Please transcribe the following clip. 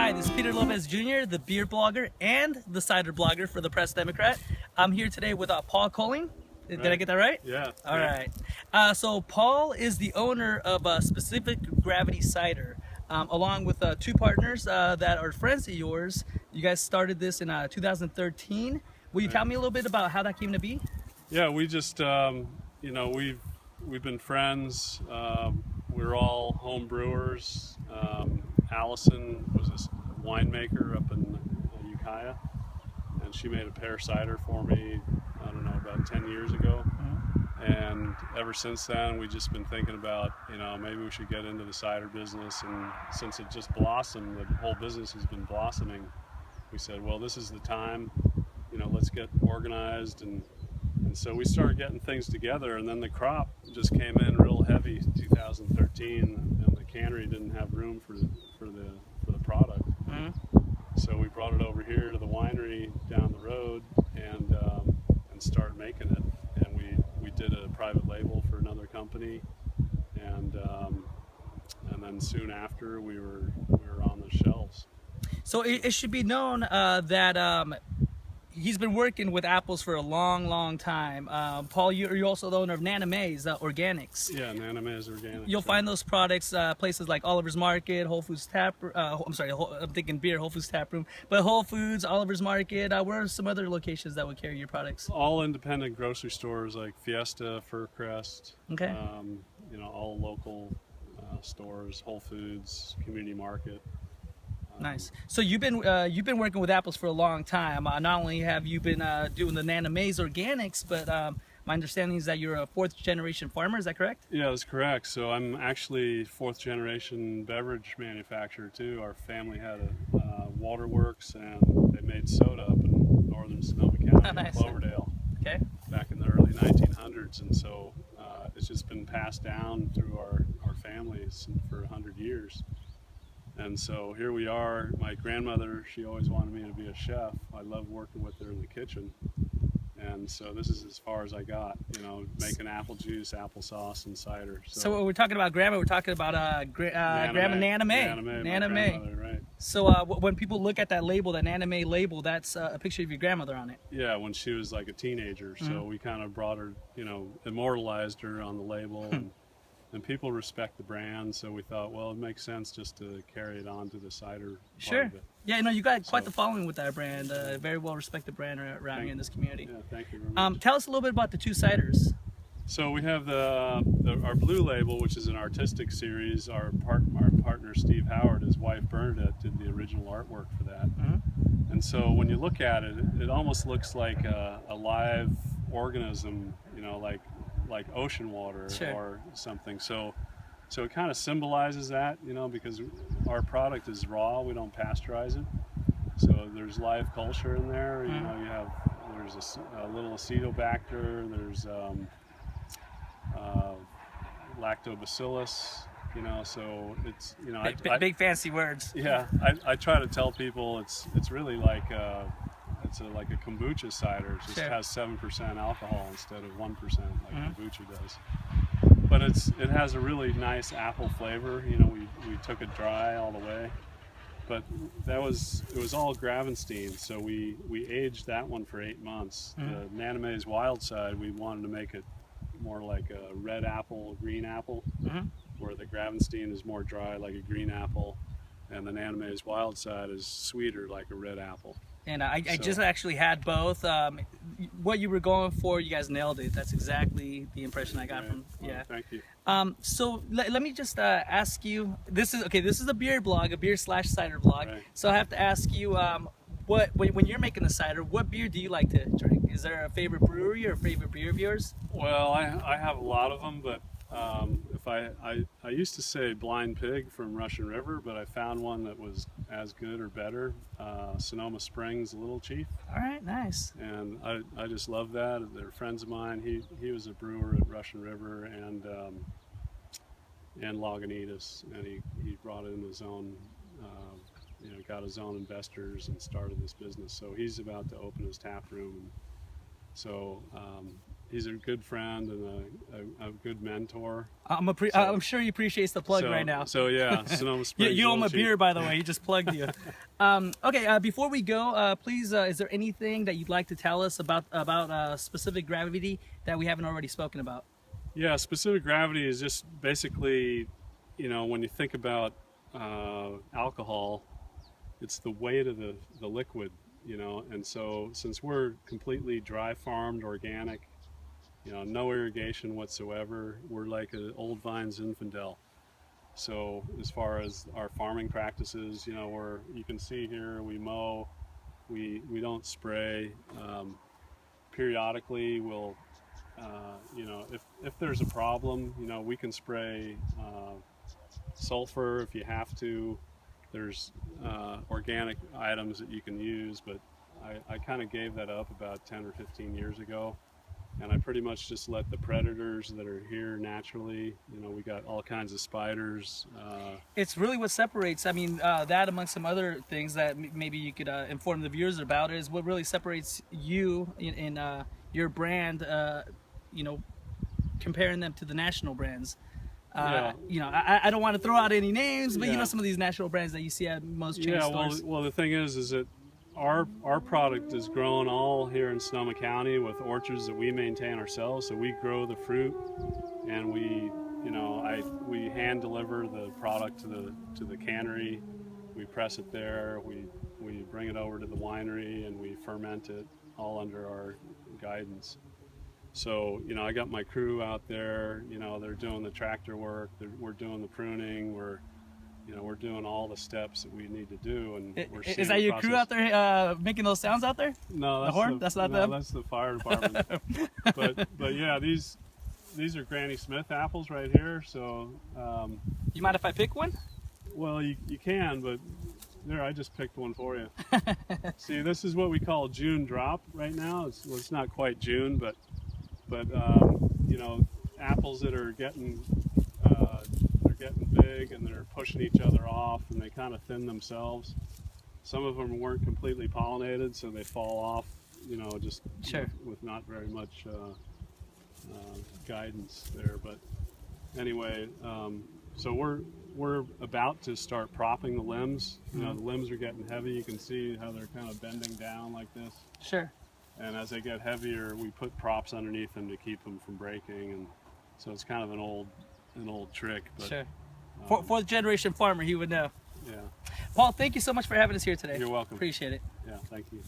Hi, this is Peter Lopez Jr., the beer blogger and the cider blogger for the Press Democrat. I'm here today with Paul Colling. Did I get that right? Yeah. All right. So Paul is the owner of Specific Gravity Cider, along with two partners that are friends of yours. You guys started this in 2013. Will you tell me a little bit about how that came to be? Yeah, we just we've been friends. We're all home brewers. Allison was a winemaker up in Ukiah, and she made a pear cider for me, I don't know, about 10 years ago. And ever since then, we've just been thinking about, maybe we should get into the cider business. And since it just blossomed, the whole business has been blossoming, we said, well, this is the time, let's get organized. And so we started getting things together, and then the crop just came in real heavy 2013, and the cannery didn't have room for the product. So we brought it over here to the winery down the road and started making it. And we did a private label for another company, and then soon after we were on the shelves. So it should be known that he's been working with apples for a long time. Paul, you're also the owner of Nana Mae's Organics. Yeah, Nana Mae's Organics. You'll find those products places like Oliver's Market, Whole Foods Tap. I'm sorry, I'm thinking beer, Whole Foods Tap Room, but Whole Foods, Oliver's Market. Where are some other locations that would carry your products? All independent grocery stores like Fiesta, Furcrest. Okay. All local stores, Whole Foods, Community Market. Nice. So you've been working with apples for a long time. Not only have you been doing the Nana Mae's Organics, but my understanding is that you're a fourth generation farmer. Is that correct? Yeah, that's correct. So I'm actually fourth generation beverage manufacturer too. Our family had a waterworks, and they made soda up in northern Sonoma County, Nice. Cloverdale. Okay. Back in the early 1900s, and so it's just been passed down through our families for 100 years. And so here we are. My grandmother, she always wanted me to be a chef. I love working with her in the kitchen. And so this is as far as I got, making apple juice, applesauce, and cider. So when we're talking about grandma, we're talking about Grandma Nana Mae. Nana Mae. Right. So when people look at that label, that Nana Mae label, that's a picture of your grandmother on it. Yeah, when she was like a teenager. So we kind of brought her, immortalized her on the label. And people respect the brand, so we thought, well, it makes sense just to carry it on to the cider part of it. Yeah, you got quite the following with that brand. Very well respected brand around here in this community. Yeah, thank you very much. Tell us a little bit about the two ciders. So we have our blue label, which is an artistic series. Our partner Steve Howard, his wife Bernadette, did the original artwork for that. And so when you look at it, it almost looks like a live organism, like ocean water or something. So it kind of symbolizes that, because our product is raw, we don't pasteurize it. So there's live culture in there. There's a little acetobacter, there's lactobacillus, so it's, big fancy words. Yeah, I try to tell people it's really like it's like a kombucha cider. It just has 7% alcohol instead of 1% like kombucha does. But it has a really nice apple flavor. We took it dry all the way. But it was all Gravenstein, so we aged that one for 8 months. The Nana Mae's Wild Side, we wanted to make it more like a red apple, green apple, where the Gravenstein is more dry like a green apple, and the Nana Mae's Wild Side is sweeter like a red apple. And I just actually had both. What you were going for, you guys nailed it. That's exactly the impression I got from. Yeah. Thank you. So let me just ask you. This is a beer blog, a beer/cider blog. Right. So I have to ask you, when you're making the cider, what beer do you like to drink? Is there a favorite brewery or a favorite beer of yours? Well, I have a lot of them, but if I used to say Blind Pig from Russian River, but I found one that was as good or better. Sonoma Springs Little Chief. All right, nice. And I just love that. They're friends of mine. He was a brewer at Russian River and Lagunitas, and he brought in his own, got his own investors and started this business. So he's about to open his tap room So he's a good friend and a good mentor. I'm sure he appreciates the plug right now. So yeah, Sonoma Springs. You owe him a beer, by the way. He just plugged you. Okay, before we go, please, is there anything that you'd like to tell us about specific gravity that we haven't already spoken about? Yeah, specific gravity is just basically, when you think about alcohol, it's the weight of the liquid, and so since we're completely dry farmed, organic, no irrigation whatsoever, we're like an old vine Zinfandel. So as far as our farming practices, you can see here, we mow, we don't spray. Periodically we'll if there's a problem, we can spray sulfur if you have to. There's organic items that you can use, but I kind of gave that up about 10 or 15 years ago, and I pretty much just let the predators that are here naturally, we got all kinds of spiders. It's really what separates, I mean, that amongst some other things that maybe you could inform the viewers about, is what really separates you in your brand, comparing them to the national brands. I don't want to throw out any names, but some of these national brands that you see at most chain stores. Well, the thing is that our product is grown all here in Sonoma County with orchards that we maintain ourselves. So we grow the fruit, and we hand deliver the product to the cannery. We press it there. We bring it over to the winery, and we ferment it all under our guidance. So, I got my crew out there, they're doing the tractor work, we're doing the pruning, we're doing all the steps that we need to do. And we're seeing is that your crew out there making those sounds out there? No, that's not them? That's the fire department. but yeah, these are Granny Smith apples right here. So you mind if I pick one? Well, you can, but there, I just picked one for you. See, this is what we call June drop right now. It's not quite June, but apples that are getting big and they're pushing each other off, and they kind of thin themselves. Some of them weren't completely pollinated, so they fall off, just with not very much guidance there. But anyway, so we're about to start propping the limbs. The limbs are getting heavy. You can see how they're kind of bending down like this. Sure. And as they get heavier, we put props underneath them to keep them from breaking. And so it's kind of an old trick. But, sure. Fourth generation farmer, he would know. Yeah. Paul, thank you so much for having us here today. You're welcome. Appreciate it. Yeah, thank you.